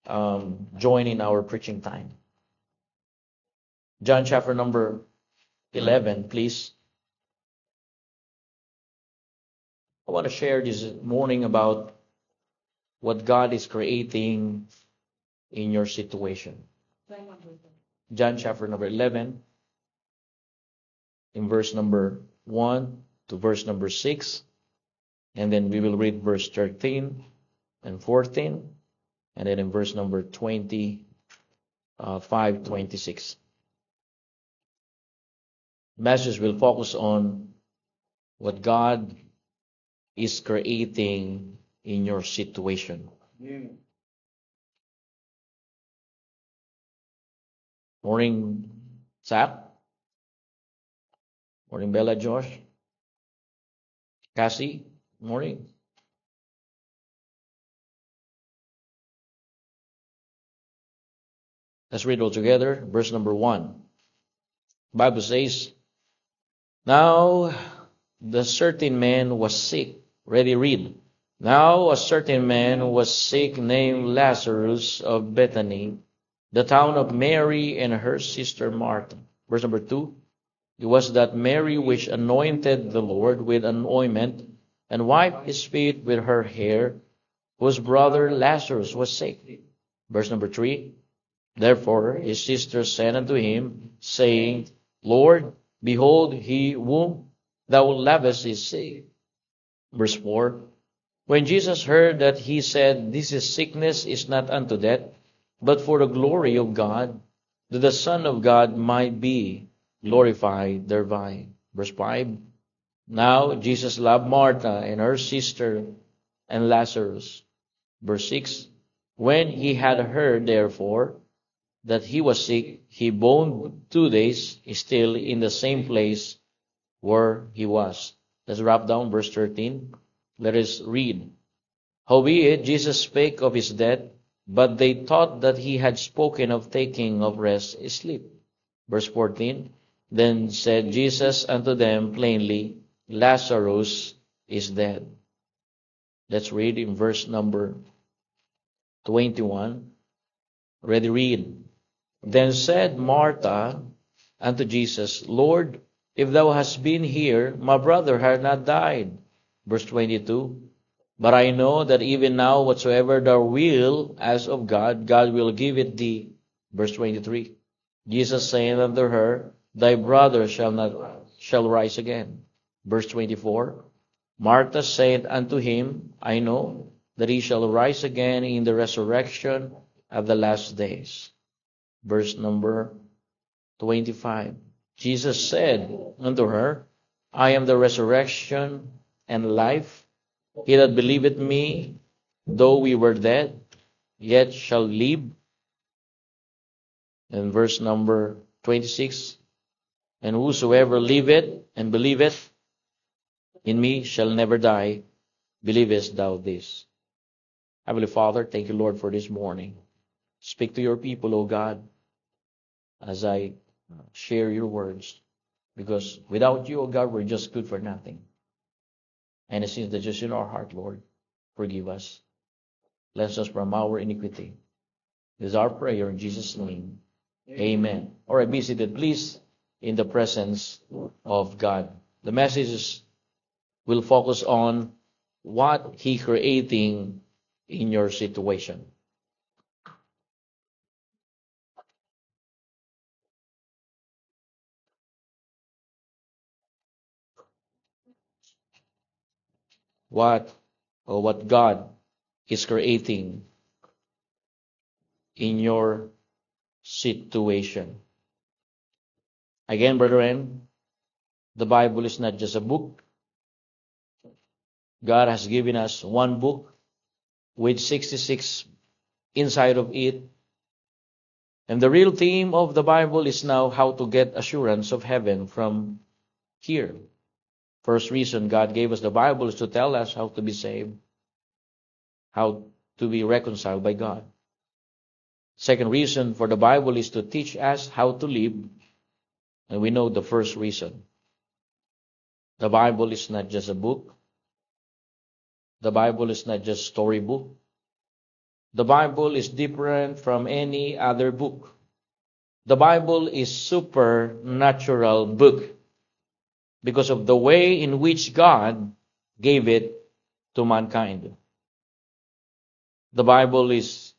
join in our preaching time. John chapter number 11, please. I want to share this morning about what God is creating in your situation. John chapter number 11, in verse number 1 to verse number 6, and then we will read verse 13 and 14, and then in verse number 26. Message will focus on what God is creating in your situation. Morning, Zach. Morning, Bella, Josh. Cassie, morning. Let's read all together. Verse number 1. The Bible says, Now the certain man was sick. Ready, read. Now a certain man was sick named Lazarus of Bethany, the town of Mary and her sister Martha. Verse number 2. It was that Mary which anointed the Lord with an ointment and wiped his feet with her hair, whose brother Lazarus was sick. Verse number 3. Therefore his sister sent unto him, saying, Lord, behold, he whom thou lovest is sick. Verse 4. When Jesus heard that, he said, This sickness is not unto death, but for the glory of God, that the Son of God might be glorified thereby. Verse 5. Now Jesus loved Martha and her sister and Lazarus. Verse 6. When he had heard, therefore, that he was sick, he abode 2 days still in the same place where he was. Let's wrap down verse 13. Let us read. Howbeit Jesus spake of his death, but they thought that he had spoken of taking of rest sleep. Verse 14. Then said Jesus unto them plainly, Lazarus is dead. Let's read in verse number 21. Ready, read. Then said Martha unto Jesus, Lord, if thou hadst been here, my brother had not died. Verse 22. But I know that even now whatsoever thou wilt ask of God, God will give it thee. Verse 23. Jesus saying unto her, Thy brother shall rise again. Verse 24. Martha said unto him, I know that he shall rise again in the resurrection of the last days. Verse number 25. Jesus said unto her, I am the resurrection and life. He that believeth me, though we were dead, yet shall live. And verse number 26. And whosoever liveth and believeth in me shall never die. Believest thou this? Heavenly Father, thank you, Lord, for this morning. Speak to your people, O God, as I share your words. Because without you, O God, we're just good for nothing. And it seems that just in our heart, Lord, forgive us. Cleanse us from our iniquity. This is our prayer in Jesus' name. Amen. All right, be seated, please, in the presence of God. The messages will focus on what He creating in your situation. What God is creating in your situation. Again, brethren, the Bible is not just a book. God has given us one book with 66 inside of it. And the real theme of the Bible is now how to get assurance of heaven from here. First reason God gave us the Bible is to tell us how to be saved, how to be reconciled by God. Second reason for the Bible is to teach us how to live. And we know the first reason. The Bible is not just a book. The Bible is not just a storybook. The Bible is different from any other book. The Bible is supernatural book because of the way in which God gave it to mankind. The Bible is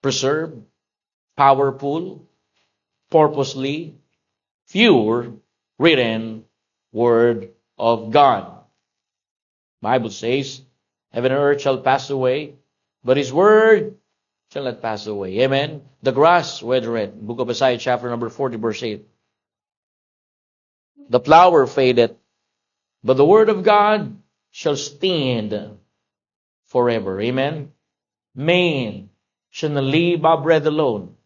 preserved, powerful, purposely, pure, written Word of God. Bible says, heaven and earth shall pass away, but His Word shall not pass away. Amen. The grass withereth. Book of Isaiah chapter number 40 verse 8. The flower fadeth, but the Word of God shall stand forever. Amen. Man shall not live by bread alone,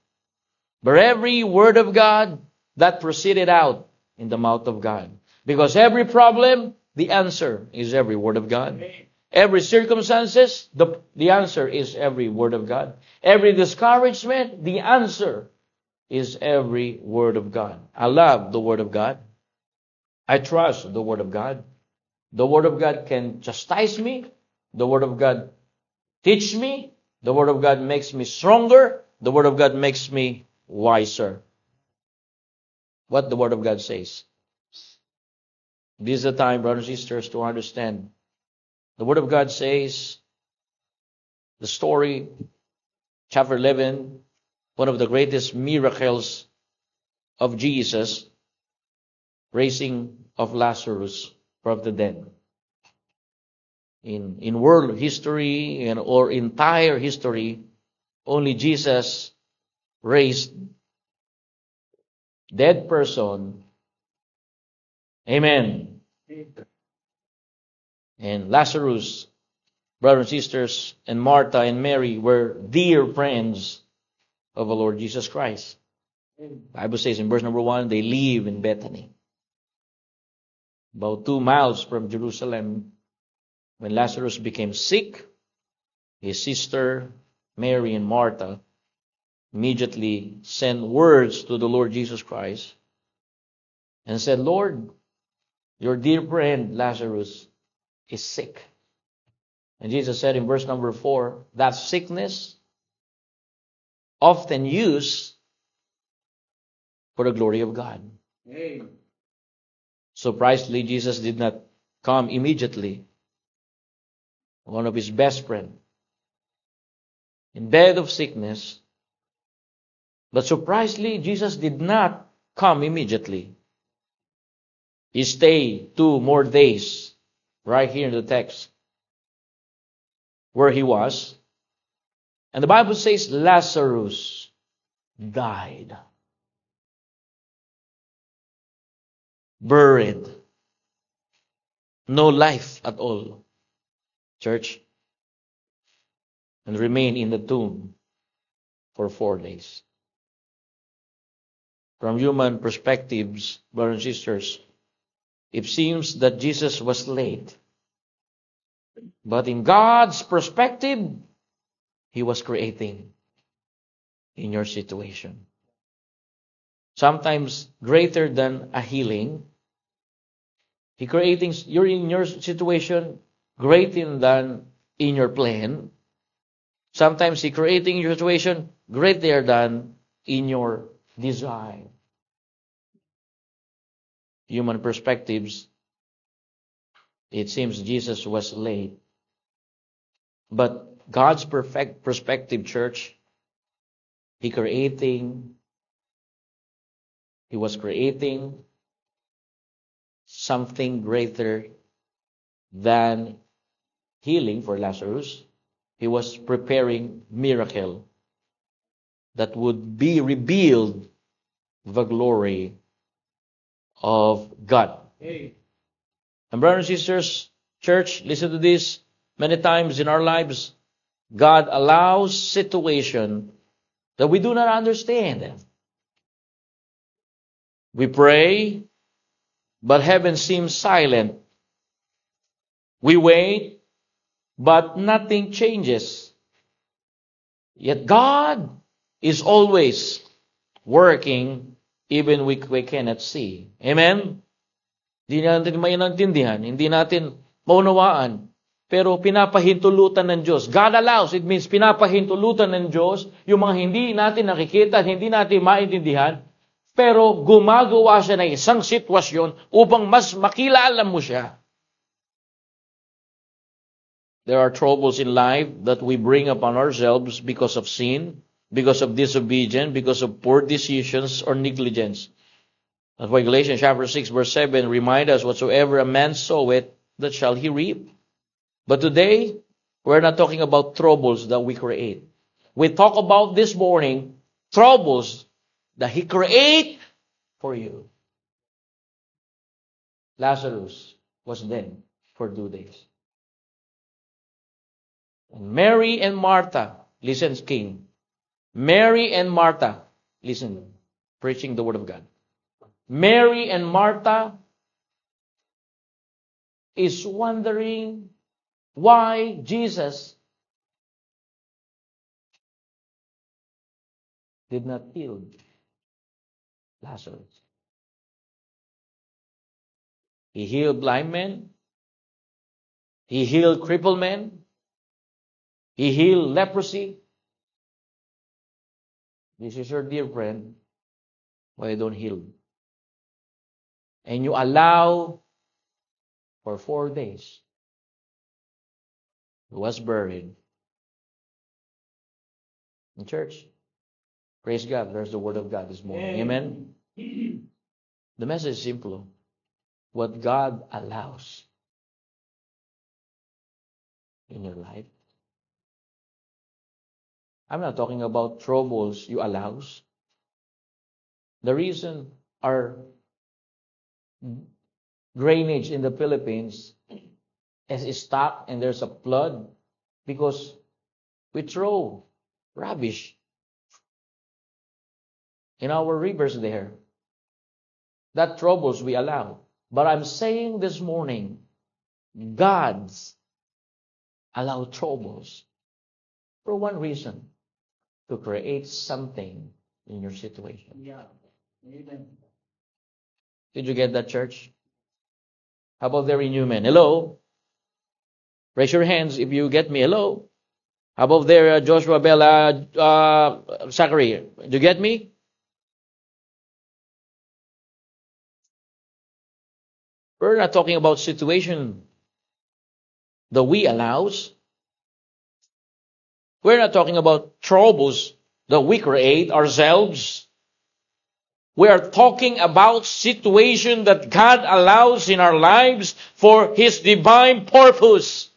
but every word of God that proceeded out in the mouth of God. Because every problem, the answer is every word of God. Every circumstances, the answer is every word of God. Every discouragement, the answer is every word of God. I love the Word of God. I trust the Word of God. The Word of God can chastise me. The Word of God teach me. The Word of God makes me stronger. The Word of God makes me wiser. What the Word of God says. This is the time, brothers and sisters, to understand. The Word of God says, the story, chapter 11, one of the greatest miracles of Jesus, raising of Lazarus from the dead. In world history or entire history, only Jesus raised dead person. Amen. And Lazarus, brothers and sisters, and Martha and Mary were dear friends of the Lord Jesus Christ. The Bible says in verse number 1, they live in Bethany, about 2 miles from Jerusalem. When Lazarus became sick, his sister Mary and Martha immediately sent words to the Lord Jesus Christ and said, Lord, your dear friend Lazarus is sick. And Jesus said in verse number 4, that sickness often used for the glory of God. Amen. Surprisingly, Jesus did not come immediately. One of his best friends in bed of sickness. But surprisingly, Jesus did not come immediately. He stayed 2 more days right here in the text where he was. And the Bible says Lazarus died. Buried. No life at all. Church. And remained in the tomb for 4 days. From human perspectives, brothers and sisters, it seems that Jesus was late. But in God's perspective, He was creating in your situation. Sometimes greater than a healing. He creating, you're in your situation greater than in your plan. Sometimes He creating your situation greater than in your desire. Human perspectives, it seems Jesus was late. But God's perfect perspective, church, He was creating something greater than healing for Lazarus. He was preparing miracle that would be revealed the glory of God. Hey. And brothers and sisters, church, listen to this. Many times in our lives, God allows situation that we do not understand. We pray, but heaven seems silent. We wait, but nothing changes. Yet God is always working even we cannot see. Amen? Hindi natin maintindihan, hindi natin maunawaan. pero pinapahintulutan ng Diyos. God allows, it means pinapahintulutan ng Diyos yung mga hindi natin nakikita, hindi natin maintindihan, pero gumagawa siya ng isang sitwasyon upang mas makilala mo siya. There are troubles in life that we bring upon ourselves because of sin, because of disobedience, because of poor decisions or negligence. That's why Galatians chapter 6 verse 7 remind us, whatsoever a man soweth, that shall he reap. But today, we're not talking about troubles that we create. We talk about this morning, troubles that he create for you. Lazarus was dead for 2 days. And Mary and Martha, listen, King. Mary and Martha, listen, preaching the word of God. Mary and Martha is wondering why Jesus did not heal Lazarus. He healed blind men. He healed crippled men. He healed leprosy. This is your dear friend. Why you don't heal? And you allow for 4 days. He was buried. In church, praise God, there's the word of God this morning. Amen. The message is simple. What God allows in your life. I'm not talking about troubles you allows. The reason our drainage in the Philippines is stuck and there's a flood because we throw rubbish in our rivers there. That troubles we allow. But I'm saying this morning, God's allow troubles for one reason, to create something in your situation. Yeah. Amen. Did you get that, church? How about the renewment? Hello? Raise your hands if you get me. Hello? How about there, Joshua, Bella, Zachary? Do you get me? We're not talking about situation that we allows. We're not talking about troubles that we create ourselves. We are talking about situation that God allows in our lives for His divine purpose.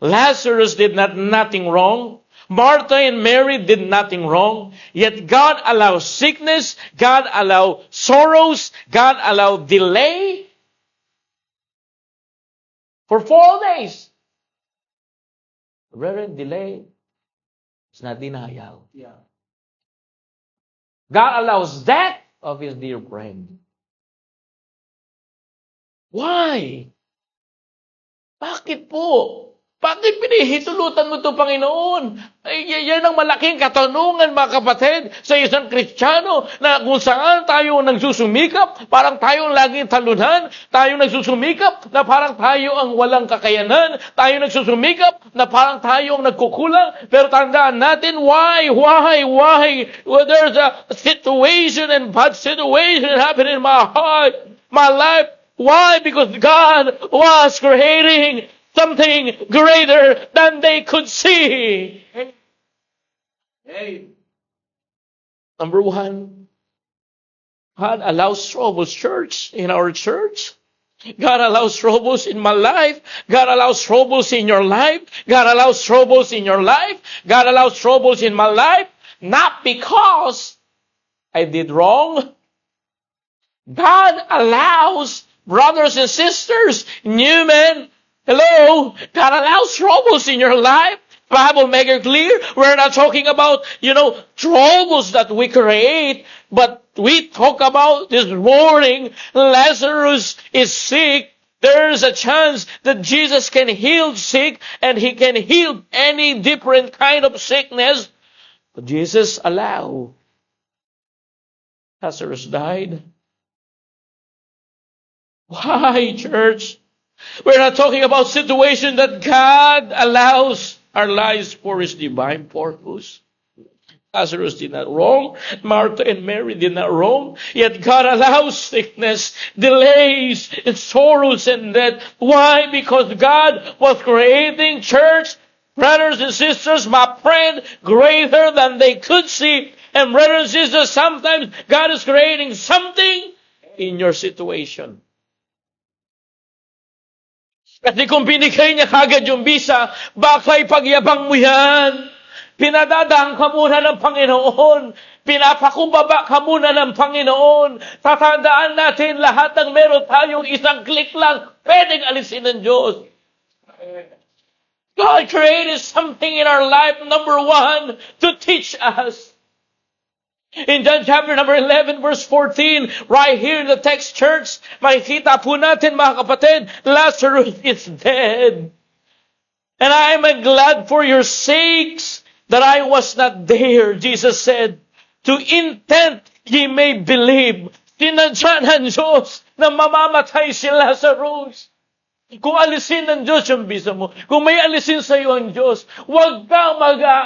Lazarus did nothing wrong. Martha and Mary did nothing wrong. Yet God allows sickness, God allows sorrows, God allows delay for 4 days. Reverend, delay is not denial. Yeah. God allows death of His dear friend. Why? Bakit po? Bakit pinihitulutan mo ito, Panginoon? Ay, yan ang malaking katanungan, mga kapatid, sa isang Kristiyano na kung saan tayo nagsusumikap, parang tayo laging talunan, tayo nagsusumikap na parang tayo ang walang kakayanan, tayo nagsusumikap na parang tayo ang nagkukulang, pero tandaan natin, why? Well, there's a situation and bad situation happening in my heart, my life. Why? Because God was creating something greater than they could see. Hey. Number one, God allows troubles, church, in our church. God allows troubles in my life. God allows troubles in your life. God allows troubles in your life. God allows troubles in my life. Not because I did wrong. God allows, brothers and sisters, new men, hello, God allows troubles in your life. Bible make it clear. We're not talking about, troubles that we create, but we talk about this morning, Lazarus is sick. There's a chance that Jesus can heal sick, and He can heal any different kind of sickness. But Jesus allowed. Lazarus died. Why, church? We're not talking about situation that God allows our lives for His divine purpose. Lazarus did not wrong. Martha and Mary did not wrong. Yet God allows sickness, delays, and sorrows and death. Why? Because God was creating, church, brothers and sisters, my friend, greater than they could see. And brothers and sisters, sometimes God is creating something in your situation. Kasi kung binigay niya kagad yung visa, baka ipagyabang mo yan. Pinadadaan ka muna ng Panginoon. Pinapakumbaba ka muna ng Panginoon. Tatandaan natin lahat ng meron tayong isang click lang, pwedeng alisin ng Diyos. God created something in our life, number one, to teach us. In John chapter number 11, verse 14, right here in the text, church, makikita po natin, mga kapatid, Lazarus is dead. And I am glad for your sakes that I was not there, Jesus said, to intent ye may believe. Sinadya ng Diyos na mamamatay si Lazarus. Kung alisin ng Diyos yung visa mo, kung may alisin sa iyo ang Diyos, huwag kang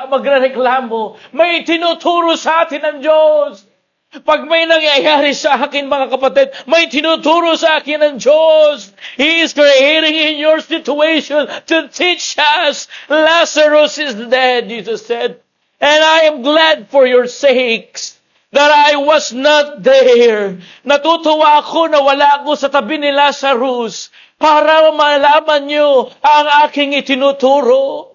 magreklamo. May tinuturo sa atin ang Diyos. Pag may nangyayari sa akin, mga kapatid, may tinuturo sa akin ang Diyos. He is creating in your situation to teach us. Lazarus is dead, Jesus said. And I am glad for your sakes that I was not there. Natutuwa ako na wala ako sa tabi ni Lazarus para malaman nyo ang aking itinuturo.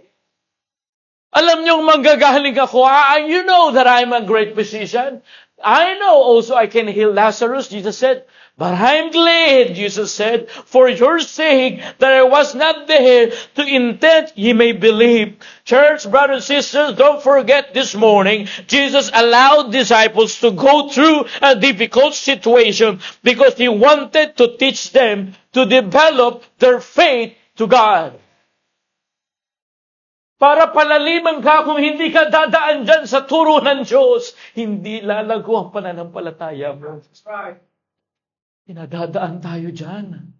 Alam nyo, manggagaling ako. You know that I'm a great physician. I know also I can heal Lazarus, Jesus said. But I'm glad, Jesus said, for your sake that I was not there, to intent ye may believe. Church, brothers and sisters, don't forget this morning, Jesus allowed disciples to go through a difficult situation because He wanted to teach them to develop their faith to God. Para palaliman ka, kung hindi ka dadaan dyan sa turo ng Diyos, hindi lalago ang pananampalataya mo. That's right. Pinadadaan tayo dyan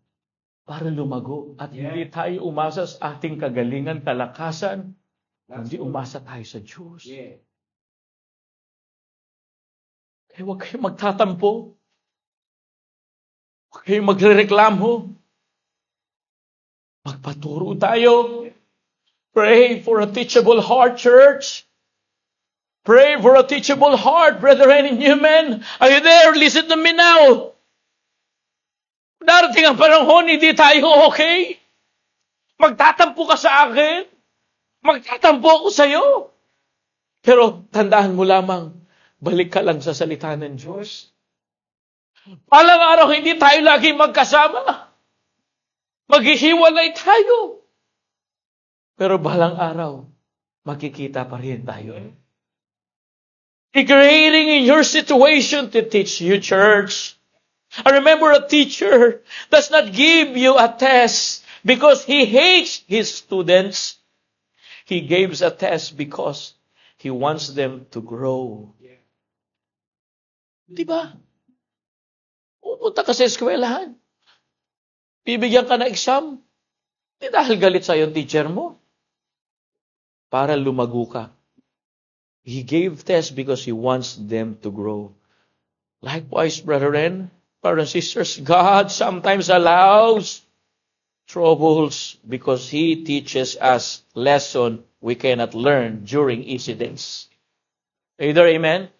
para lumago. At hindi tayo umasa sa ating kagalingan, kalakasan. Hindi umasa tayo sa Diyos. Kaya huwag kayong magtatampo. Huwag kayong magrereklamo. Magpaturo tayo. Pray for a teachable heart, church. Pray for a teachable heart, brethren and you men. Are you there? Listen to me now. Darating ang panahon, hindi tayo okay. Magtatampo ka sa akin. Magtatampo ako sa iyo. Pero tandaan mo lamang, balik ka lang sa salita ng Diyos. Palang araw, hindi tayo lagi magkasama. Maghihiwalay tayo. Pero balang araw, makikita pa rin tayo. Creating in your situation to teach you, church. I remember a teacher does not give you a test because he hates his students. He gives a test because he wants them to grow. Diba? Pupunta ka sa eskwelahan. Bibigyan ka ng exam. Di dahil galit sa yung teacher mo. Para lumago ka. He gave tests because He wants them to grow. Likewise, brethren, brothers and sisters, God sometimes allows troubles because He teaches us lesson we cannot learn during easy days. Either amen?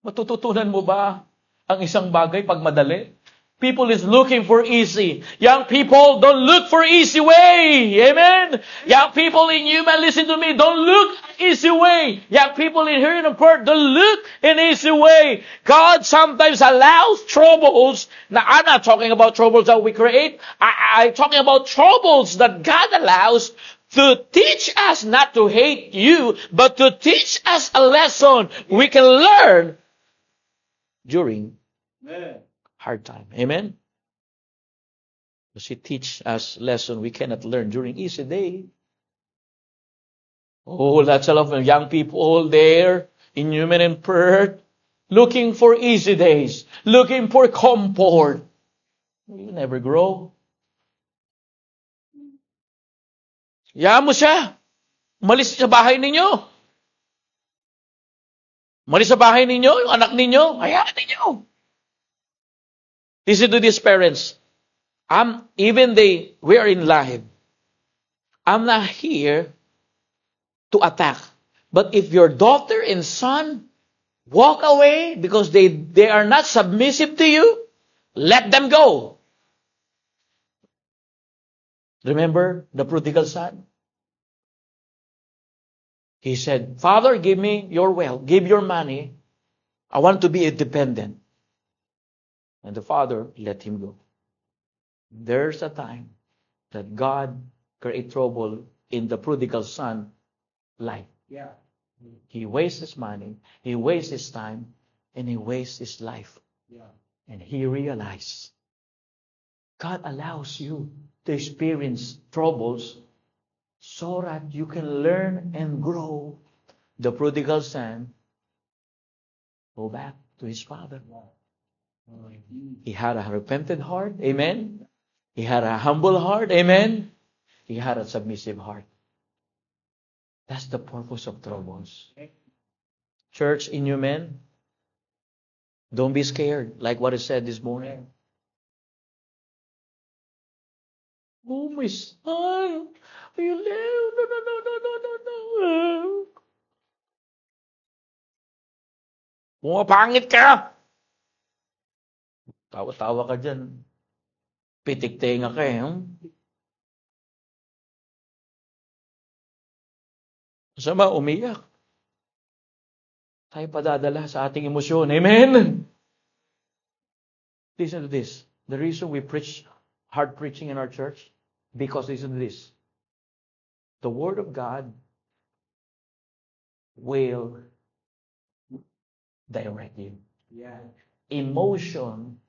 Matututunan mo ba ang isang bagay pag madali? People is looking for easy. Young people, don't look for easy way. Amen? Young people in you, man, listen to me. Don't look easy way. Young people in here in the part, don't look in easy way. God sometimes allows troubles. Now, I'm not talking about troubles that we create. I'm talking about troubles that God allows to teach us not to hate you, but to teach us a lesson we can learn during hard time. Amen? Because He teach us lesson we cannot learn during easy day. Oh, that's a lot of young people there in Newman and Perth looking for easy days, looking for comfort. You never grow. Hayaan mo siya. Umalis sa bahay ninyo. Umalis sa bahay ninyo, yung anak ninyo, hayaan ninyo. Listen to these parents. We are in life. I'm not here to attack. But if your daughter and son walk away because they are not submissive to you, let them go. Remember the prodigal son? He said, Father, give me your wealth, give your money. I want to be independent. And the father let him go. There's a time that God create trouble in the prodigal son life. Yeah. He wastes his money, he wastes his time, and he wastes his life. Yeah. And he realized God allows you to experience troubles so that you can learn and grow. The prodigal son go back to his father. He had a repentant heart. Amen. He had a humble heart. Amen. He had a submissive heart. That's the purpose of troubles. Church, in you men, don't be scared, like what I said this morning. Oh, my son, you live. No. Pumapangit ka! Tawa-tawa ka dyan. Pitik-tenga ka eh. Masama, umiyak. Tayo padadala sa ating emosyon. Amen? Listen to this. The reason we preach hard preaching in our church, because listen to this. The Word of God will direct you. Yeah. Emotion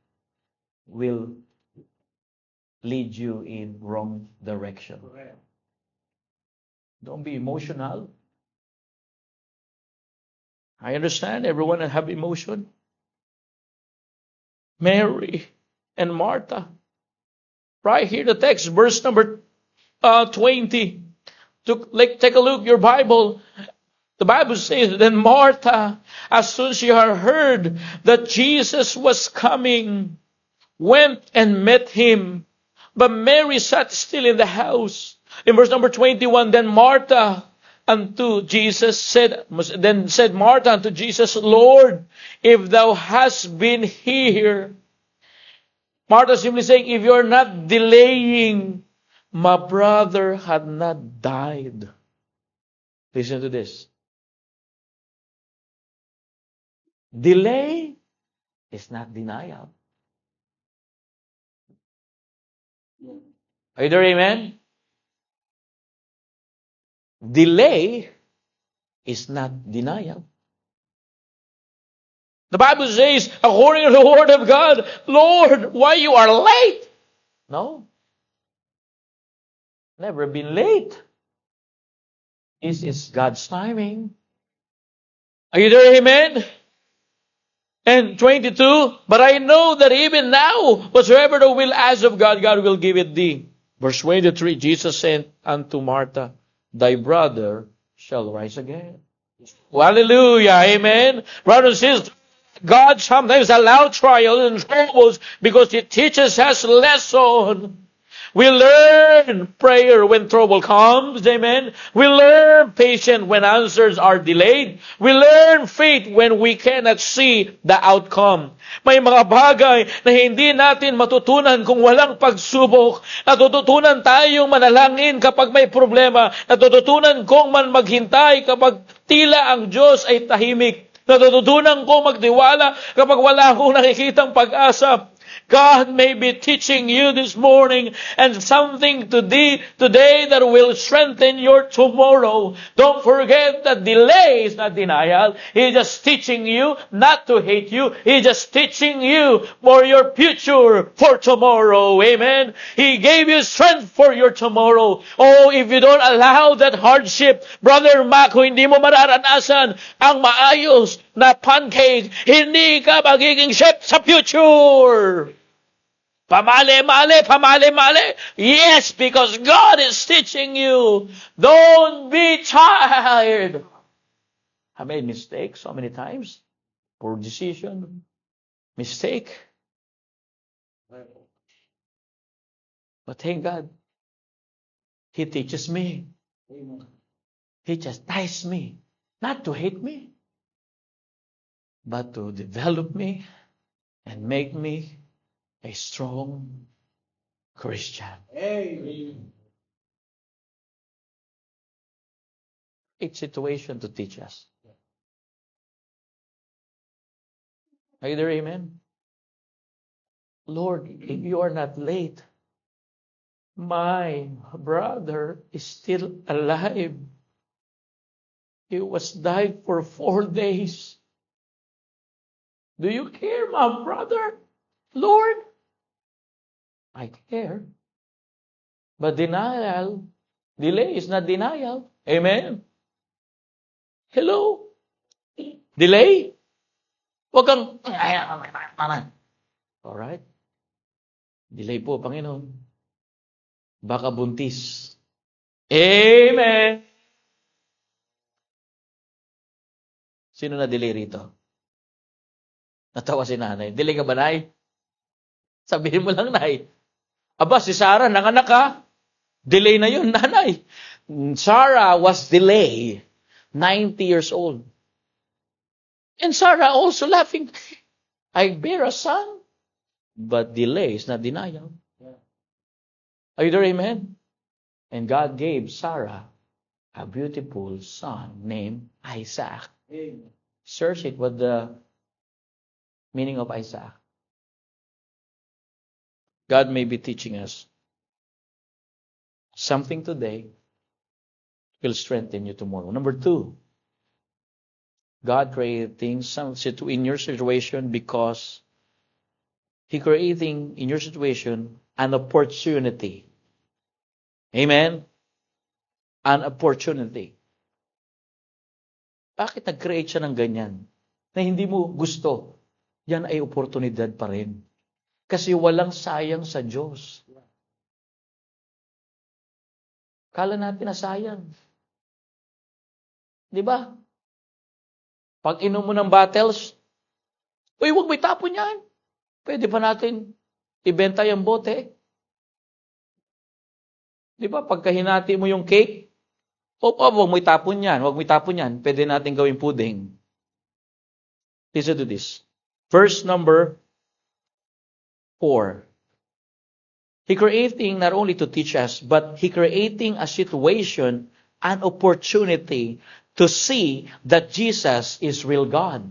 will lead you in wrong direction. Correct. Don't be emotional. I understand everyone have emotion. Mary and Martha. Right here, the text, verse number 20. Take a look, your Bible. The Bible says, then Martha, as soon as she had heard that Jesus was coming, went and met him. But Mary sat still in the house. In verse number 21, then Martha said Martha unto Jesus, Lord, if thou hast been here. Martha simply saying, if you're not delaying, my brother had not died. Listen to this. Delay is not denial. Are you there, amen? Delay is not denial. The Bible says, according to the Word of God, Lord, why you are late? No. Never been late. This is God's timing. Are you there, amen? And 22, but I know that even now, whatsoever thou wilt ask of God, God will give it thee. Verse 23, Jesus said unto Martha, thy brother shall rise again. Hallelujah, amen. Brothers and sisters, God sometimes allows trials and troubles because it teaches us lesson. We learn prayer when trouble comes, amen. We learn patience when answers are delayed. We learn faith when we cannot see the outcome. May mga bagay na hindi natin matutunan kung walang pagsubok. Natututunan tayong manalangin kapag may problema. Natututunan kong maghintay kapag tila ang Diyos ay tahimik. Natututunan kong magtiwala kapag wala akong nakikitang pag-asa. God may be teaching you this morning and something today that will strengthen your tomorrow. Don't forget that delay is not denial. He's just teaching you not to hate you. He's just teaching you for your future, for tomorrow. Amen. He gave you strength for your tomorrow. Oh, if you don't allow that hardship, Brother Mac, kung hindi mo mararanasan ang maayos na pancake, hindi ka magiging chef sa future. Pamali-mali, pamali-mali. Yes, because God is teaching you. Don't be tired. I made mistakes so many times. Poor decision. Mistake. But thank God, He teaches me. He chastises me. Not to hate me, but to develop me and make me a strong Christian. Amen. Each situation to teach us. Are you there, amen? Lord, if you are not late, my brother is still alive. He was died for 4 days. Do you care, my brother? Lord, I care. But delay is not denial. Amen. Hello? Delay? Huwag kang, alright? Delay po, Panginoon. Baka buntis. Amen. Sino na delay rito? Natawa si nanay. Delay ka ba, nay? Sabihin mo lang, nay. Aba, si Sarah, nanganak ka. Delay na yun, nanay. Sarah was delayed. 90 years old. And Sarah also laughing. I bear a son. But delay is not denial. Are you there, amen? And God gave Sarah a beautiful son named Isaac. Amen. Search it, what the meaning of Isaac. God may be teaching us something today will strengthen you tomorrow. Number 2, God created things in your situation because He creating in your situation an opportunity. Amen? An opportunity. Bakit nag-create siya ng ganyan? Na hindi mo gusto. Yan ay oportunidad pa rin. Kasi walang sayang sa Diyos. Kala natin na sayang. Di ba? Pag inom mo ng bottles, uy, huwag mo itapon yan. Pwede pa natin ibenta yung bote. Di ba? Pagka hinati mo yung cake, huwag mo itapon yan. Huwag mo itapon yan. Pwede natin gawing pudding. Listen to this. Verse number 4. He creating not only to teach us, but He creating a situation, an opportunity to see that Jesus is real God.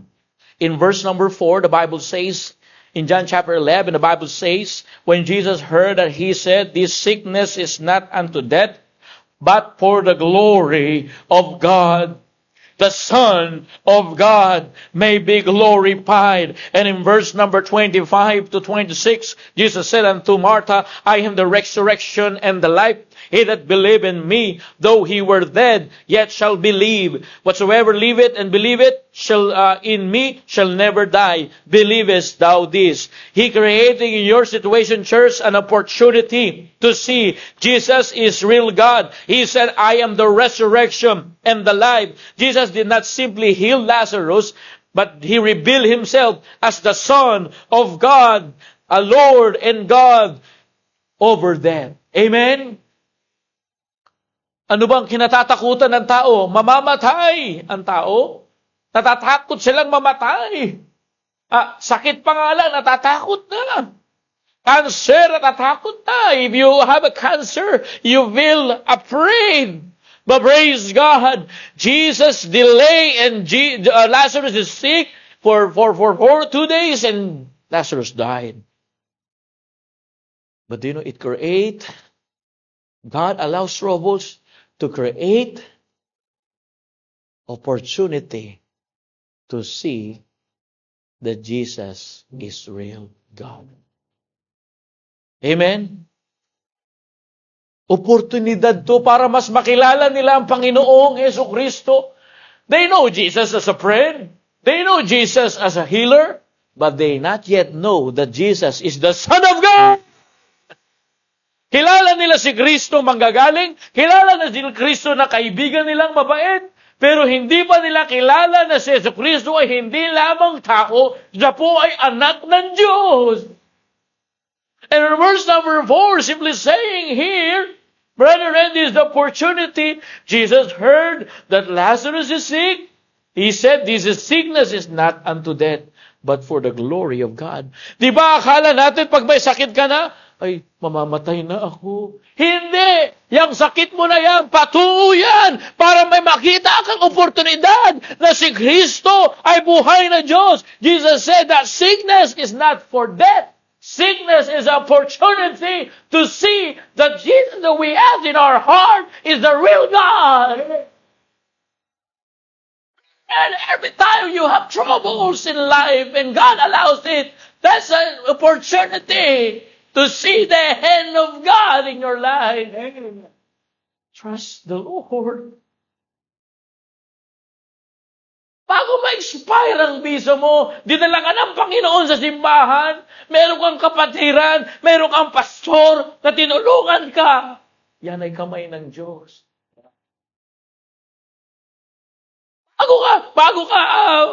In verse number 4, the Bible says, in John chapter 11, the Bible says, when Jesus heard that, He said, this sickness is not unto death, but for the glory of God. The Son of God may be glorified. And in verse number 25 to 26, Jesus said unto Martha, I am the resurrection and the life. He that believe in me, though he were dead, yet shall believe. Whatsoever liveth and believeth shall in me shall never die. Believest thou this? He creating in your situation, church, an opportunity to see Jesus is real God. He said, I am the resurrection and the life. Jesus did not simply heal Lazarus, but He revealed Himself as the Son of God, a Lord and God over them. Amen? Ano bang kinatatakutan ng tao? Mamamatay ang tao. Natatakot silang mamatay. Sakit pa nga lang, natatakot na. Cancer, natatakot na. If you have a cancer, you feel afraid. But praise God, Jesus delayed and Lazarus is sick for 2 days and Lazarus died. But do you know, God allows troubles to create opportunity to see that Jesus is real God. Amen? Oportunidad to para mas makilala nila ang Panginoong Jesucristo. They know Jesus as a friend. They know Jesus as a healer. But they not yet know that Jesus is the Son of God. Kilala nila si Kristo manggagaling. Kilala na si Kristo na kaibigan nilang mabait. Pero hindi pa nila kilala na si Kristo ay hindi lamang tao, siya po ay anak ng Diyos. And in verse number 4, simply saying here, brethren, this is the opportunity. Jesus heard that Lazarus is sick. He said, this sickness is not unto death, but for the glory of God. Di ba akala natin pag may sakit ka na, ay, mamamatay na ako. Hindi! Yang sakit mo na yan, patuo yan para may makita kang oportunidad na si Kristo ay buhay na Diyos. Jesus said that sickness is not for death. Sickness is an opportunity to see that Jesus that we have in our heart is the real God. And every time you have troubles in life and God allows it, that's an opportunity to see the hand of God in your life. Trust the Lord. Bago ma-expire ang visa mo, dinala ka ng Panginoon sa simbahan, meron kang kapatiran, meron kang pastor na tinulungan ka. Yan ay kamay ng Diyos. Bago ka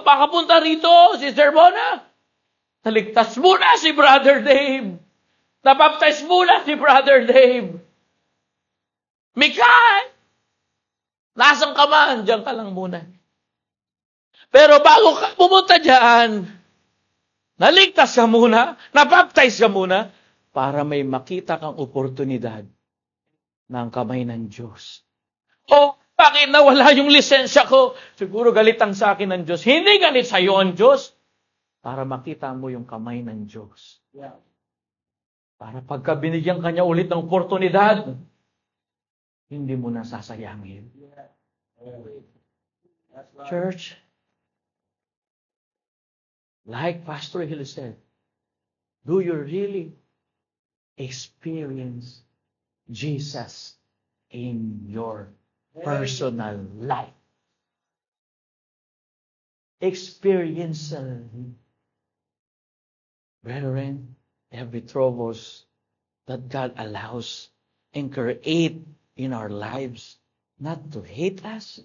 makapunta rito, Sister Mona, naligtas muna si Brother Dave. Nabaptize muna si Brother Dave. Mikay! Nasaan ka man? Diyan ka lang muna. Pero bago ka pumunta dyan, naligtas ka muna, nabaptize ka muna, para may makita kang oportunidad ng kamay ng Diyos. O, bakit nawala yung lisensya ko? Siguro galitang sa akin ng Diyos. Hindi galit sa iyo ang Diyos. Para makita mo yung kamay ng Diyos. Para pagka binigyan kanya ulit ng oportunidad, hindi mo na sasayangin. Church, like Pastor Hill said, do you really experience Jesus in your personal life? Experientially. Brethren, every troubles that God allows and create in our lives, not to hate us,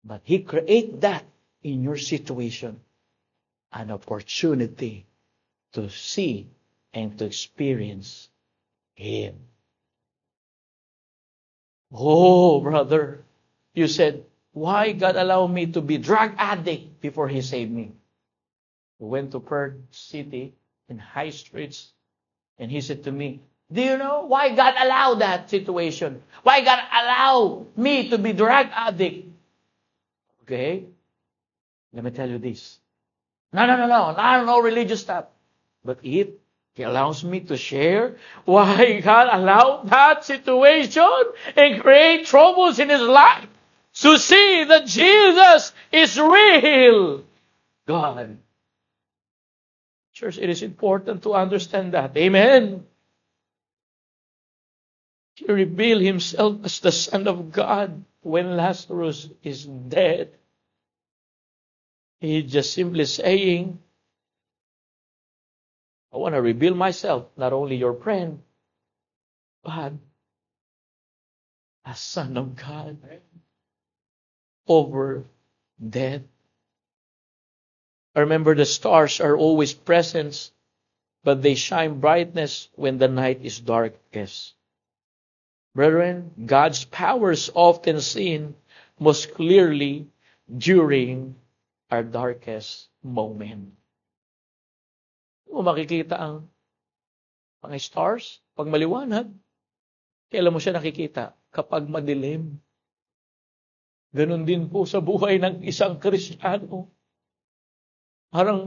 but He create that in your situation, an opportunity to see and to experience Him. Oh, brother, you said, why God allow me to be drug addict before He saved me? We went to Perth City in high streets, and he said to me, do you know why God allowed that situation? Why God allowed me to be drug addict? Okay? Let me tell you this. No religious stuff. But if He allows me to share why God allowed that situation and create troubles in His life to see that Jesus is real God. Church, it is important to understand that. Amen. He revealed Himself as the Son of God when Lazarus is dead. He just simply saying, I want to reveal myself, not only your friend, but as Son of God over death. I remember the stars are always present, but they shine brightness when the night is darkest. Brethren, God's power is often seen most clearly during our darkest moment. Kung makikita ang mga stars, pag maliwanag, kailan mo siya nakikita? Kapag madilim. Ganon din po sa buhay ng isang Kristiyano. Parang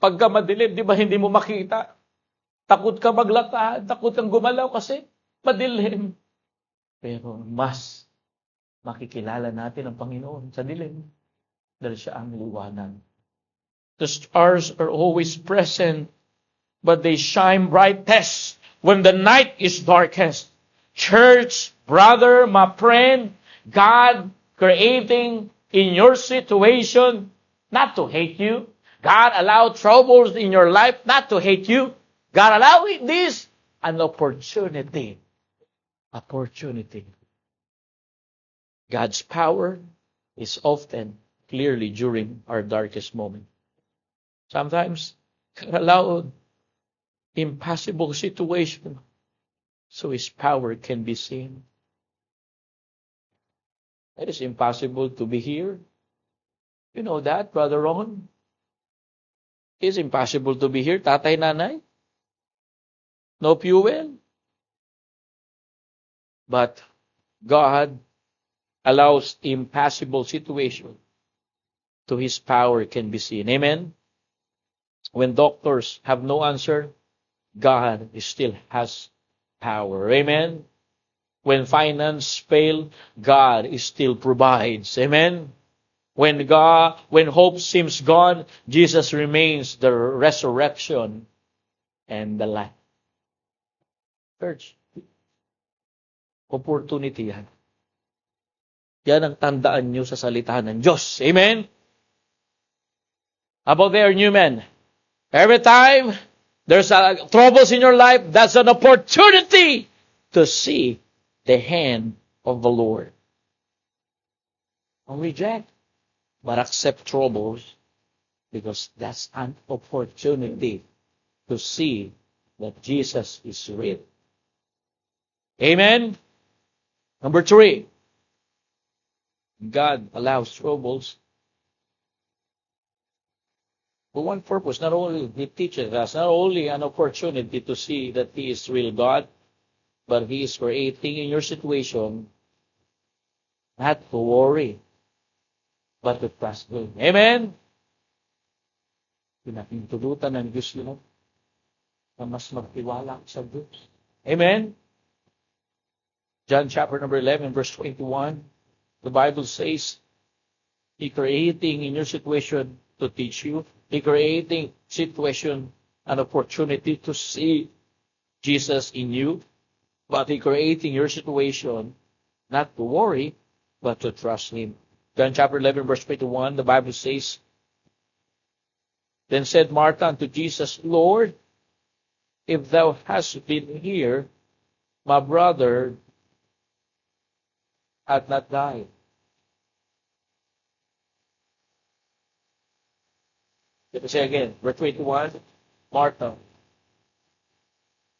pagka madilim, di ba hindi mo makita? Takot ka maglakad, takot kang gumalaw kasi madilim. Pero mas makikilala natin ang Panginoon sa dilim dahil siya ang liwanag. The stars are always present, but they shine brightest when the night is darkest. Church, brother, my friend, God creating in your situation not to hate you. God allowed troubles in your life not to hate you. God allowed this an opportunity. Opportunity. God's power is often clearly during our darkest moment. Sometimes, allow impossible situation so His power can be seen. It is impossible to be here. You know that, Brother Ron? It's impossible to be here, tatay, nanay. No fuel. But God allows impossible situation to His power can be seen. Amen? When doctors have no answer, God still has power. Amen? When finance fail, God still provides. Amen? When hope seems gone, Jesus remains the resurrection and the life. Church, opportunity yan. Yan ang tandaan nyo sa salita ng Diyos. Amen? How about there, Newman? Every time there's troubles in your life, that's an opportunity to see the hand of the Lord. Don't reject, but accept troubles because that's an opportunity to see that Jesus is real. Amen? Number 3, God allows troubles for one purpose. Not only He teaches us, not only an opportunity to see that He is real God, but He is creating in your situation not to worry, but to trust Him. Amen? Pinapintulutan ng Diyos yun na mas magtiwala sa Diyos. Amen? John chapter number 11, verse 21, the Bible says, He creating in your situation to teach you. He creating situation, an opportunity to see Jesus in you. But He creating your situation not to worry, but to trust Him. John chapter 11, verse 21, the Bible says, Then said Martha unto Jesus, Lord, if Thou hast been here, my brother had not died. Let me say again, verse 21, Martha,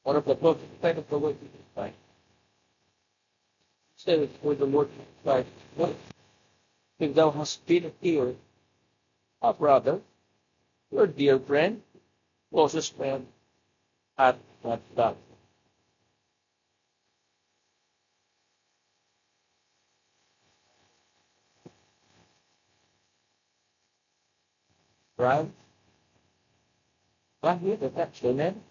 one of the books, kind of the Lord Jesus Christ. Said with the Lord Jesus Christ, what if Thou hast been here, my brother, your dear friend, closest friend, had not died. Right? Right here, the text, amen?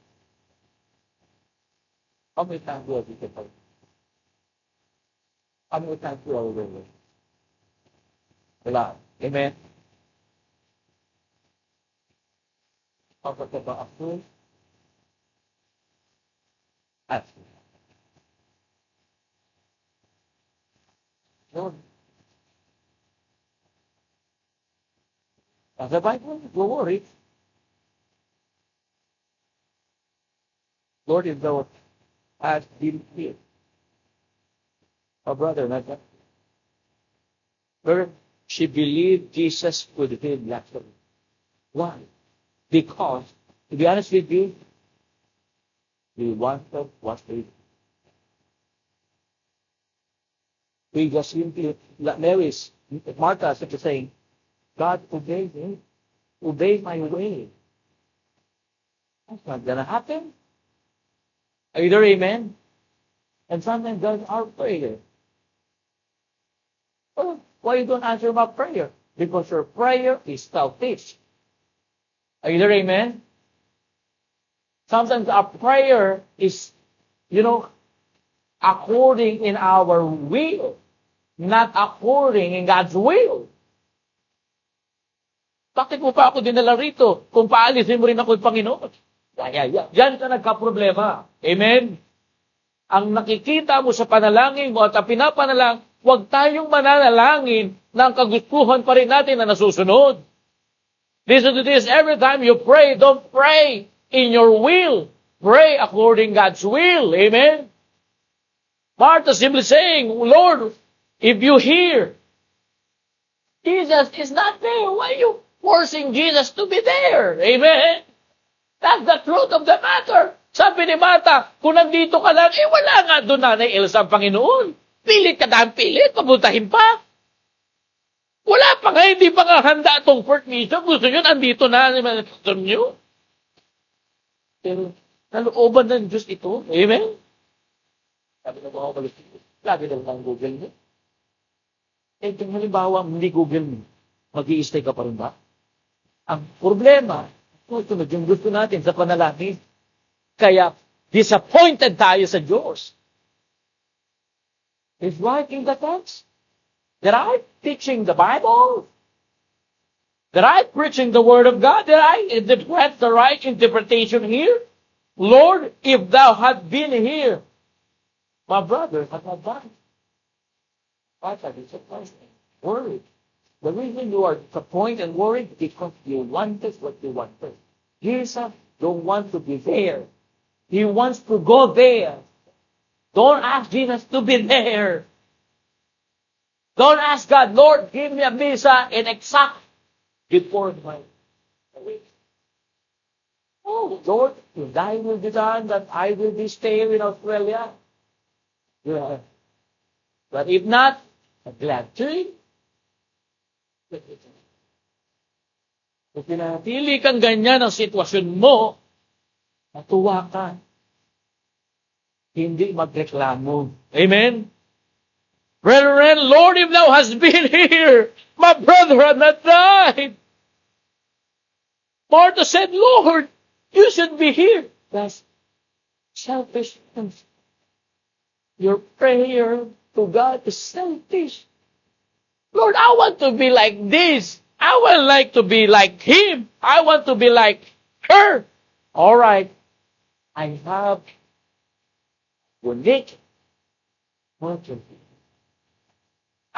How many times do we get it? How many times do we read it? A lot. Amen? How about the approve? Ask. Lord, the Bible, don't worry. Lord, if Thou hast been here, a brother, not that. Lord, she believed Jesus could heal Lazarus. Why? Because, to be honest with you, we wanted what we did. We just simply, Mary's, Martha simply saying, God, obey me. Obey my way. That's not going to happen. Are you there, amen? And sometimes God our prayer. Oh, why you don't answer my prayer? Because your prayer is selfish. Are you there, amen? Sometimes our prayer is, according in our will, not according in God's will. Bakit mo pa ako dinala rito kung paalisin mo rin ako yung Panginoon? Diyan ka nagka-problema. Amen? Ang nakikita mo sa panalangin mo at ang pinapanalang, huwag tayong mananalangin na ang kagustuhan pa rin natin na nasusunod. Listen to this, every time you pray, don't pray in your will, pray according God's will. Amen? Martha simply saying, Lord, if you hear, Jesus is not there. Why are you forcing Jesus to be there? Amen? That's the truth of the matter. Sabi ni Martha, kung nandito ka lang, wala nga doon Nanay Elsa ang Panginoon. Pilit ka dahil pilit, papuntahin pa. Wala pa nga, hindi pa nga handa itong first mission. Gusto nyo, nandito na, gusto nyo. Pero, nalooban ng Diyos ito. Amen? Sabi na mga Palestino, lagi daw ng Google nyo. Kung halimbawa, hindi Google mo, mag-i-stay ka pa rin ba? Ang problema, sunod yung gusto natin sa panalangin. Kaya, disappointed tayo sa Diyos. Is right in the text? That I teaching the Bible? That I preaching the Word of God? That I interpret the right interpretation here? Lord, if thou had been here, my brother had not died. Why are you surprised? Worried. The reason you are disappointed and worried because you wanted what you wanted. Jesus don't want to be there. He wants to go there. Don't ask Jesus to be there. Don't ask God, Lord, give me a visa in exact before my week. Oh, Lord, if thy will be done, that I will be staying in Australia. Yeah. But if not, I'm glad to. Kung pinatili kang ganyan ang sitwasyon mo, matuwa ka. Hindi magreklamo. Amen? Brethren, Lord, if thou hast been here, my brother had not died. Martha said, Lord, you should be here. That's selfish. Your prayer to God is selfish. Lord, I want to be like this. I would like to be like him. I want to be like her. All right. I have unique motive.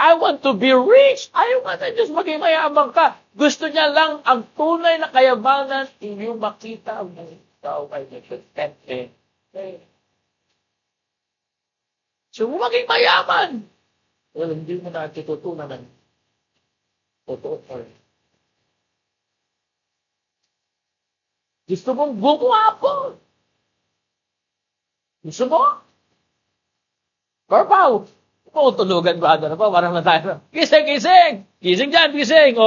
I want to be rich. I want to just maging mayaman ka. Gusto niya lang ang tunay na kayamanan inyong makita ang ikaw ay nagkatente. So, maging mayaman. Well, hindi mo na tututunan ng totoo. Gusto mong bumuhapo. Gusto mo? Purple. O, tulugan ba? Ano pa? Parang na tayo. Gising, gising! Gising dyan, gising!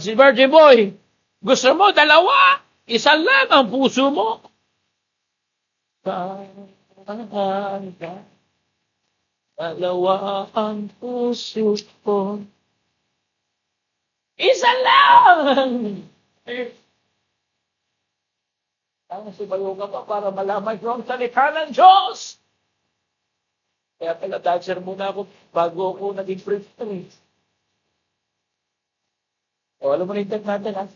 Si Virgin Boy, gusto mo, dalawa? Isa lang ang puso mo. Dalawa ang puso ko. Isa lang! Ang sumayo ka pa para malaman ko ang salita ng Diyos. Kaya pala-dancer muna ako bago ako naging priest. Alam mo na yung natin, ha?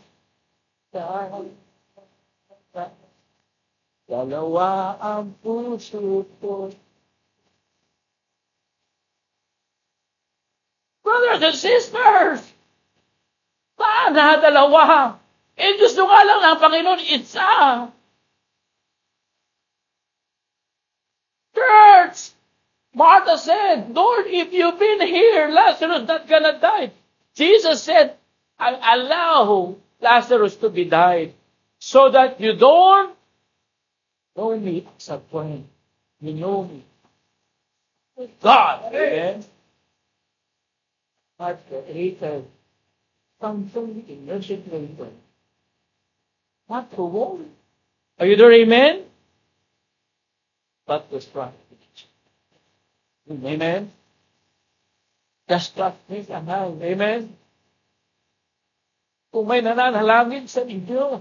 Dalawa ang puso ko. Brothers and sisters, sana dalawa. Gusto nga lang ng Panginoon, isa. Church! Martha said, Lord, if you've been here, Lazarus not gonna die. Jesus said, I allow Lazarus to be died so that you don't know me as a friend. You know me. God. Amen. But later, something in worship later. Not to worry. Are you there, amen? But to strive. Amen? Just trust me somehow. Amen? Kung may nananalangin sa inyo,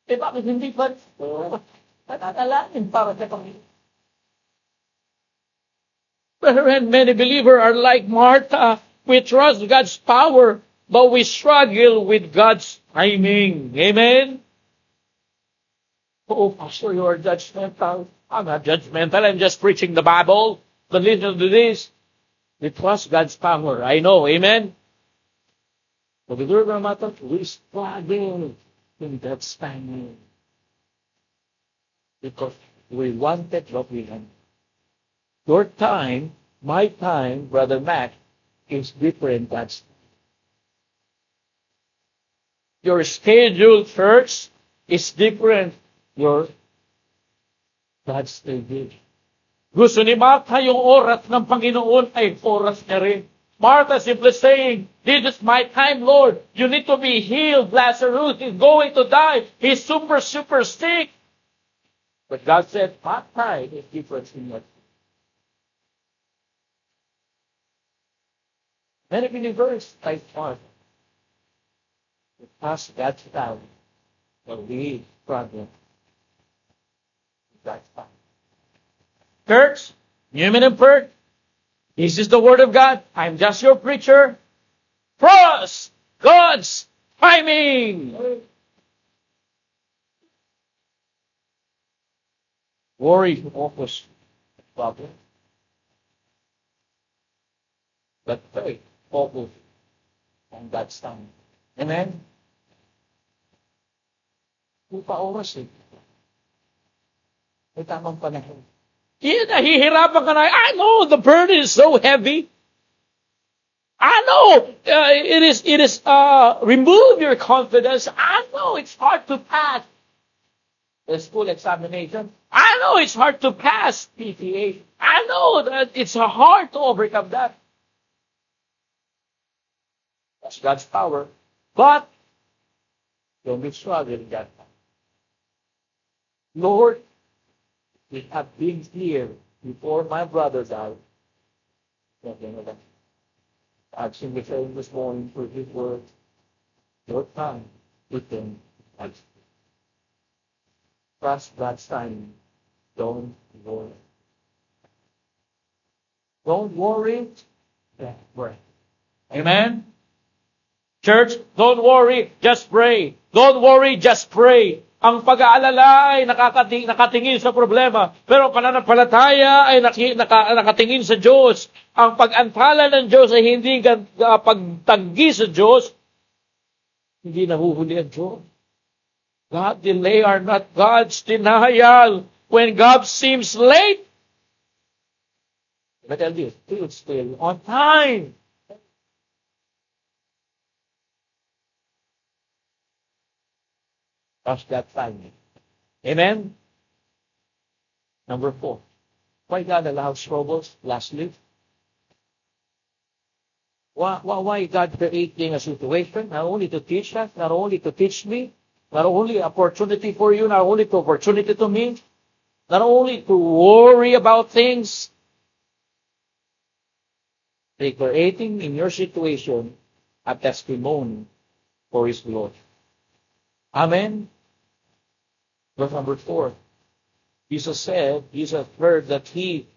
bakit hindi pa nananalangin para sa Panginoon? Brethren, many believers are like Martha. We trust God's power, but we struggle with God's timing. Amen? Oh, Pastor, you are judgmental. I'm not judgmental. I'm just preaching the Bible. But listen to this. We trust God's power. I know. Amen? But the word of matter, we struggle in God's timing. Because we wanted what we had. Your time, my time, Brother Mac, is different. Your schedule, church, is different. God's schedule. Gusto ni Martha yung oras ng Panginoon ay oras niya rin. Martha simply saying, this is my time, Lord. You need to be healed. Lazarus is going to die. He's super sick. But God said, my time is different from yours. Many believers like Martha, past God's time, will be struggling. God's time. Church, Newman and Pert, this is the Word of God. I'm just your preacher. Trust God's timing. Worry offers problem. But faith focus on God's time. Amen? Kung pa-oras may tamang panahon. Nahihirapan ka na, I know the burden is so heavy. I know it is remove your confidence. I know it's hard to pass the school examination. I know it's hard to pass PTA. I know that it's hard to overcome that. That's God's power. But don't be struggling that time. Lord, we have been here before my brother died. Asking the same this morning for his word. Your time with him. Trust God's time. Don't worry. Don't worry. Pray. Amen? Church, don't worry, just pray. Don't worry, just pray. Ang pag-aalala ay nakatingin sa problema, pero pananampalataya ay nakatingin sa Diyos. Ang pag-antala ng Diyos ay hindi pagtanggi sa Diyos, hindi nahuhuli ang Diyos. God delay are not God's denial. When God seems late, but tell you, it's still on time. Trust that timing. Amen? Number 4. Why God allows troubles? Lastly, why God creating a situation? Not only to teach us, not only to teach me, not only opportunity for you, not only to opportunity to me, not only to worry about things. They creating in your situation a testimony for His glory. Amen? Verse number 4. Jesus heard that He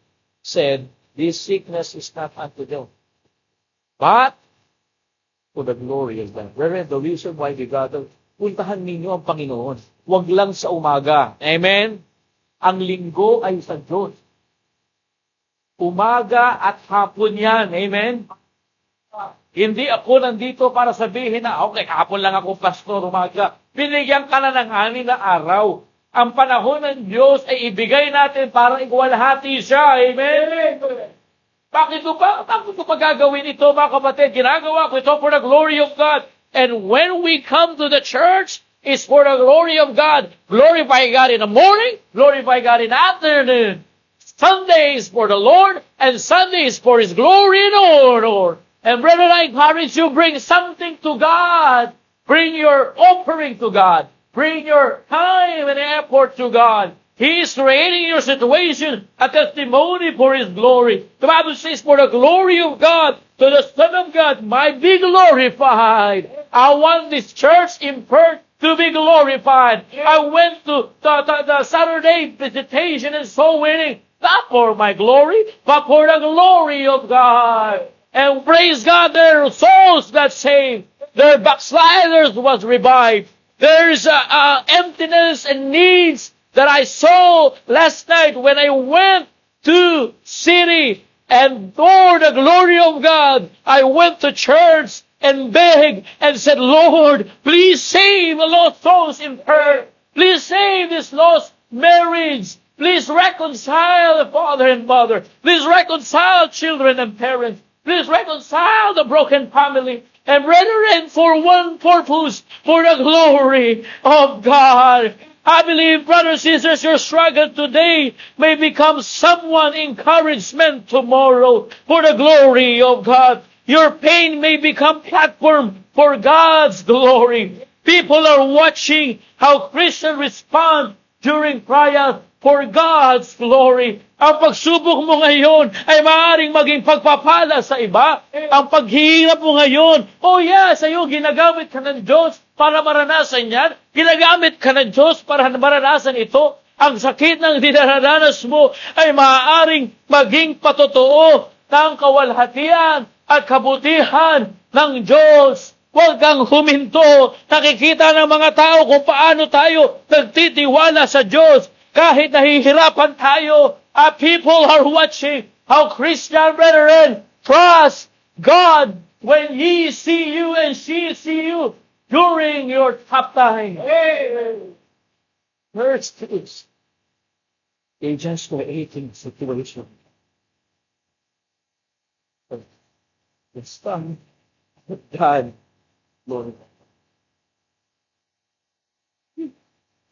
said, this sickness is not unto death, but for the glory of God. Brethren, the reason why we gather, puntahan ninyo ang Panginoon. Huwag lang sa umaga. Amen? Ang linggo ay sa Diyos. Umaga at hapon yan. Amen? Hindi ako nandito para sabihin na, okay, hapon lang ako pastor, umaga. Binigyan ka na ng 6 na araw. Ang panahon ng Diyos ay ibigay natin para igualhati siya. Amen? Bakit ko pa gagawin ito, mga kapatid? Ginagawa ko ito for the glory of God. And when we come to the church, it's for the glory of God. Glorify God in the morning, glorify God in the afternoon. Sunday is for the Lord, and Sunday is for His glory and honor. And brethren, I encourage you, bring something to God. Bring your offering to God. Bring your time and effort to God. He is creating your situation a testimony for His glory. The Bible says, for the glory of God, to the Son of God might be glorified. I want this church in Perth to be glorified. I went to the Saturday visitation and soul winning, not for my glory, but for the glory of God. And praise God, there are souls that saved. Their backsliders was revived. There's emptiness and needs that I saw last night when I went to city, and for the glory of God, I went to church and begged and said, Lord, please save the lost souls in Perth. Please save these lost marriage. Please reconcile the father and mother. Please reconcile children and parents. Please reconcile the broken family. And brethren, for one purpose, for the glory of God. I believe, brothers and sisters, your struggle today may become someone encouragement tomorrow for the glory of God. Your pain may become platform for God's glory. People are watching how Christians respond during trials for God's glory. Ang pagsubok mo ngayon ay maaaring maging pagpapala sa iba. Ang paghihirap mo ngayon, sa'yo ginagamit ka ng Diyos para maranasan yan. Ginagamit ka ng Diyos para maranasan ito. Ang sakit ng dinaranas mo ay maaaring maging patotoo ng kawalhatian at kabutihan ng Diyos. Huwag kang huminto. Nakikita ng mga tao kung paano tayo nagtitiwala sa Diyos. Kahit nahihirapan tayo, people are watching how Christian brethren trust God when He see you and she see you during your tough time. First is a just creating situation. The Son of God, Lord.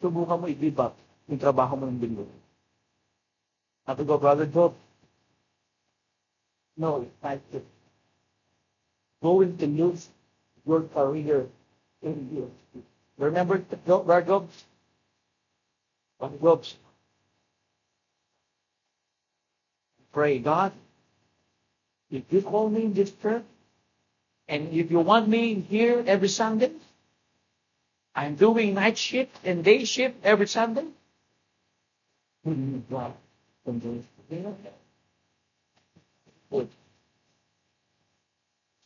Subukan mo i-give up yung trabaho mo ng linggo. Sabi ko, Brother Job, no, it's not good. Going to lose your career in you. Remember, Brother Job? Brother Job, pray, God, if you call me in this church, and if you want me here every Sunday, I'm doing night shift and day shift every Sunday. God,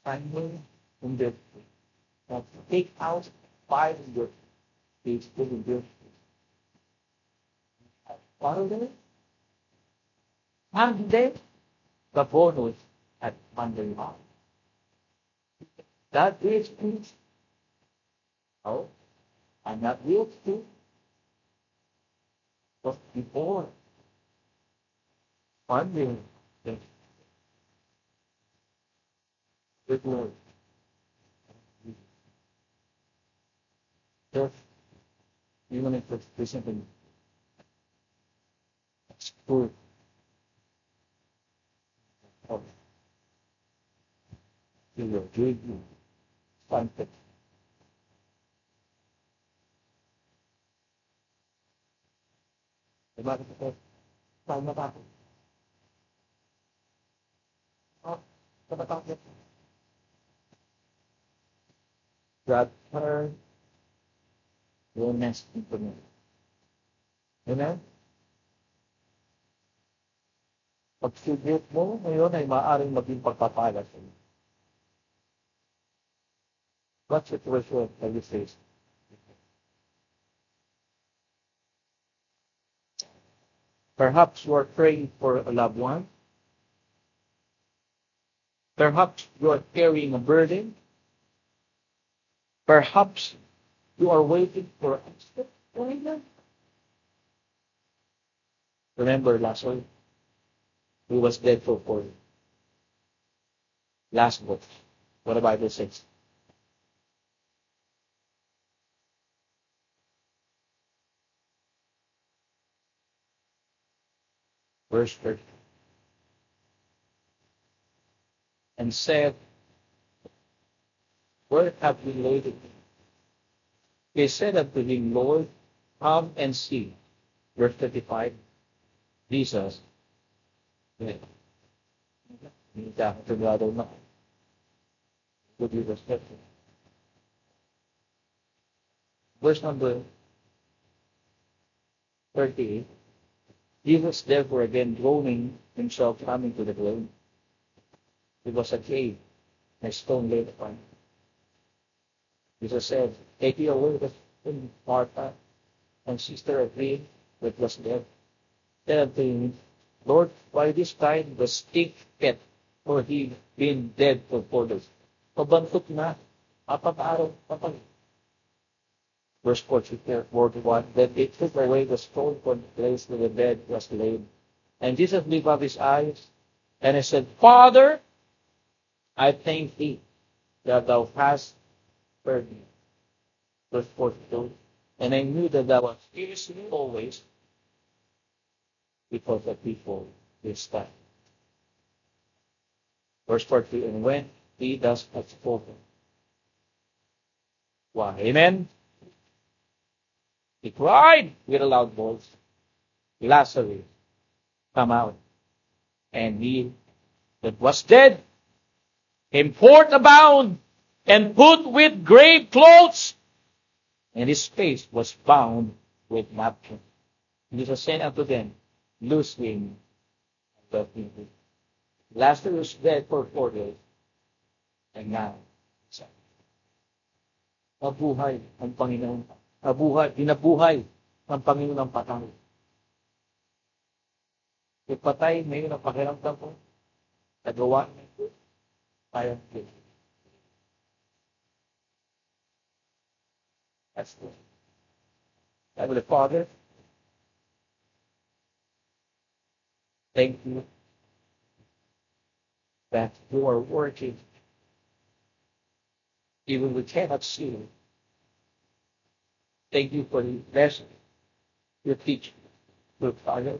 finally, in the take out 500 people in this. Monday, the bonus at Monday morning. That is peace. No, I'm not real too. But before Monday, the Lord just even if it's something school of your dream something. Diba ito? Saan natakot? Natakot. God turn your nest into me. Amen? Pag-sugit mo, ngayon ay maaaring maging pagpapala sa iyo. What situation are you facing? Perhaps you are praying for a loved one. Perhaps you are carrying a burden. Perhaps you are waiting for an answer. Remember last week, he was dead for 4 years. Last book, what the Bible says. Verse 30. And said, where have we laid it? He said unto him, Lord, come and see. Verse 35. Jesus. Verse number 38. Jesus therefore again groaning himself coming to the grave. It was a cave, and a stone laid upon it. Jesus said, take ye away the stone, Martha, and sister agreed that was dead. Said unto him, Lord, by this time the stink yet, for he been dead for 4 days. Pabantot na, 4 araw, Verse 41, then they took away the stone from the place where the bed was laid. And Jesus lifted up his eyes, and he said, Father, I thank thee that thou hast heard me. Verse 42, and I knew that thou wast hearest me always, because the people this time. Verse 40, and when he thus had spoken, why? Amen? He cried with a loud voice, Lazarus, come out. And he that was dead came forth abound, and put with grave clothes, and his face was bound with napkin. Jesus said unto them, loose him, and let him go. Lazarus dead for 4 days, and now, nabuhay ang Panginoon. Dinabuhay ng Panginoon ng patay. Yung patay, ngayon ang pakiramdam ko, nagawa niya, kaya niya. That's it. Heavenly Father, thank you that you are working even we cannot see you. Thank you for the lesson you teach, your Father.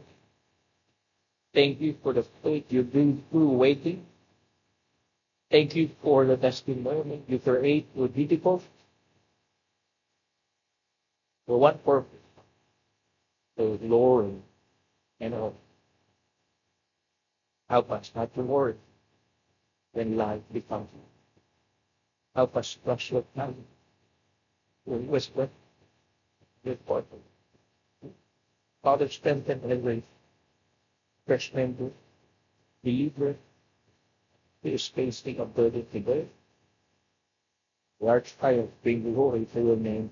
Thank you for the faith you bring through waiting. Thank you for the testimony you create with difficult. For one purpose, the glory and all. Help us not to worry when life becomes. Help us trust your time. We whisper with God. Father, strengthen every fresh member, believer who is facing a burden today. Large fire, bring glory to your name,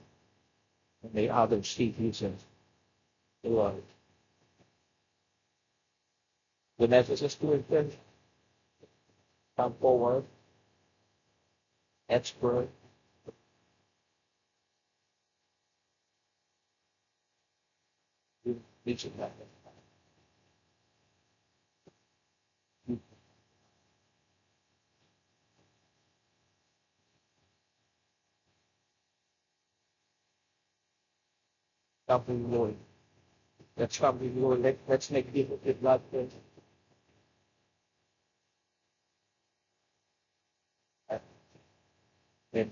and may others see Jesus, the Lord. The message is to repent. Come forward. Let's pray. Reach it back. Come to the Lord. Let's come to the Lord. Let's make people with blood. Amen.